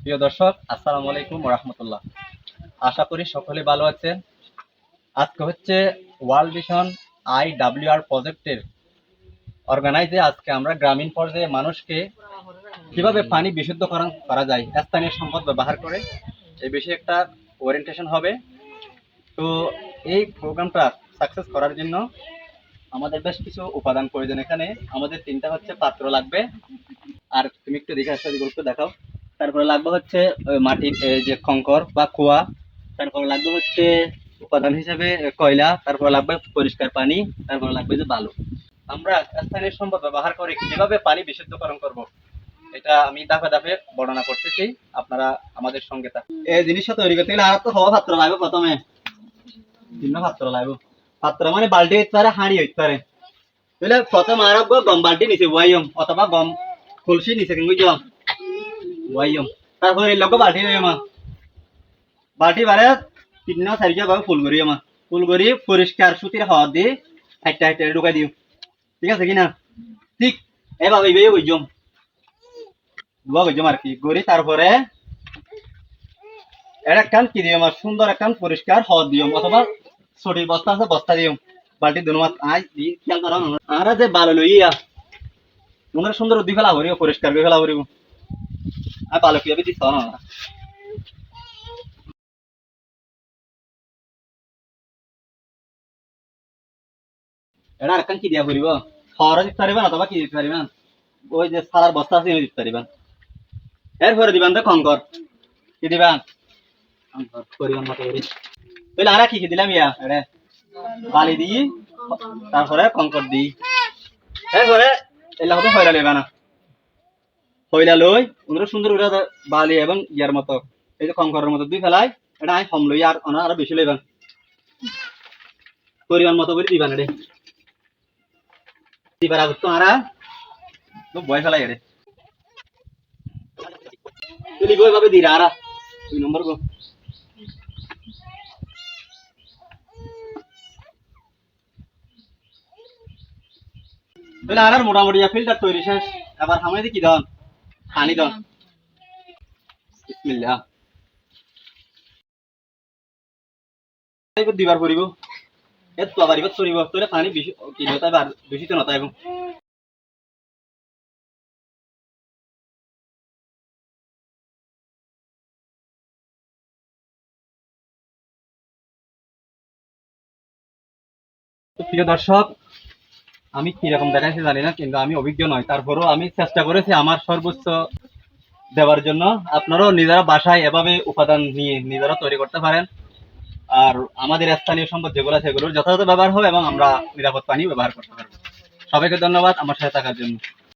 প্রিয় দর্শক, আসসালামু আলাইকুম ওয়া রাহমাতুল্লাহ। আশা করি সকলে ভালো আছেন। আজকে হচ্ছে ওয়ার্ল্ড ভিশন IWR প্রজেক্টের অর্গানাইজে আজকে আমরা গ্রামীণ পর্যায়ে মানুষকে কিভাবে পানি বিশুদ্ধকরণ করা যায় স্থানীয় সম্পদ ব্যবহার করে এই বিষয়ে একটা ওরিয়েন্টেশন হবে। তো এই প্রোগ্রামটা সাকসেস করার জন্য আমাদের বেশ কিছু উপাদান প্রয়োজন। এখানে আমাদের তিনটা হচ্ছে পাত্র লাগবে। আর তুমি একটু দেখে আসো, এগুলো একটু দেখাও। তারপরে লাগবে হচ্ছে মাটির যে কঙ্কর বা কুয়া। তারপরে লাগবে হচ্ছে উপাদান হিসেবে কয়লা। তারপরে লাগবে পরিষ্কার পানি। তারপরে লাগবে যে বালু। আমরা স্থানীয় সম্পদ ব্যবহার করে কিভাবে পানি বিশুদ্ধকরণ করব, এটা আমি ধাপে ধাপে বর্ণনা করতেছি। আপনারা আমাদের সঙ্গে থাকুন। এই জিনিসটা তৈরি করতে গেলে আর তো হওয়া পাত্র লাগবে। প্রথমে ভিন্ন পাত্র লাগবে। পাত্র মানে বালতি হইতে পারে, হাঁড়ি হইতে পারে। বুঝলে, প্রথম আর গম বালতি নিচে ওয়াইম অথবা গম কলসি নিচে কিন্তু বুঝলাম ওয়াইম। তারপরে এই লোক বালতি নেই মা, বালতি বারে তিন না চারিটা ভাবে ফুল করি আমার, ফুল করি পরিষ্কার সুতির হাওয়া দিয়ে হাইটা হাইটা ঢুকাই দিও। ঠিক আছে কিনা? ঠিক এভাবে এইভাবে বুঝলাম ধোয়া বুঝলাম আর কি করি। তারপরে এর একখান কি দিও আমার, সুন্দর একখান পরিষ্কার হাওয়া দিও অথবা ছটির বস্তা আছে বস্তা দিও। বালতি দুনুমাত আই দি খেয়াল করা আর যে বালু লইয়া মনে সুন্দর দি ফেলা করিও, পরিষ্কার করে ফেলা করিব। আর বালু কি দিস না। এটা আরেকখান কি দিয়া করিব, খড় দিতে পারিবেন অথবা কি দিতে পারিবেন, ওই যে সারার বস্তা আছে দিতে পারিবেন। এরপরে দিবেন তো কঙ্কর। কি দিবেন? কঙ্কর পরিমাণ মতো করি। তাহলে আর কি কি দিলাম ইয়া এটা বালি দিই, তারপরে কঙ্কর দিই। এরপরে এলা হতো হয়লা লইবা না, হইলা লই ওগুলো সুন্দর করে বালি এবং ইয়ার মতো এই যে কঙ্করের মতো দুই ফেলাই। এটা আমি কম লই আর আরো বেশি লইবেন, পরিমাণ মতো করে দিবেন। এটা দিবার আগে তো আরা বয় ফেলাই এটা তুলি গো এভাবে দিরা আরা 2 নম্বর গো। তাহলে আর মোটামুটি ফিল্টার তৈরি শেষ। এবার হামাই কি দন পানি দন। বিসমিল্লাহ দিবার পড়িব। এত আবার ইবাত চলিব তোরে পানি বেশি কি নতা আর বেশি তো নতা এবং প্রিয় দর্শক, আমি কিরকম দেখাইছি জানি না, কিন্তু আমি অভিজ্ঞ নয়। তারপরেও আমি চেষ্টা করেছি আমার সর্বোচ্চ দেওয়ার জন্য। আপনারাও নিজেরা বাসায় এভাবে উপাদান নিয়ে নিজেরা তৈরি করতে পারেন। আর আমাদের স্থানীয় সম্পদ যেগুলো সেগুলোর যথাযথ ব্যবহার হবে এবং আমরা নিরাপদ পানি ব্যবহার করতে পারবো। সবাইকে ধন্যবাদ আমার সাথে থাকার জন্য।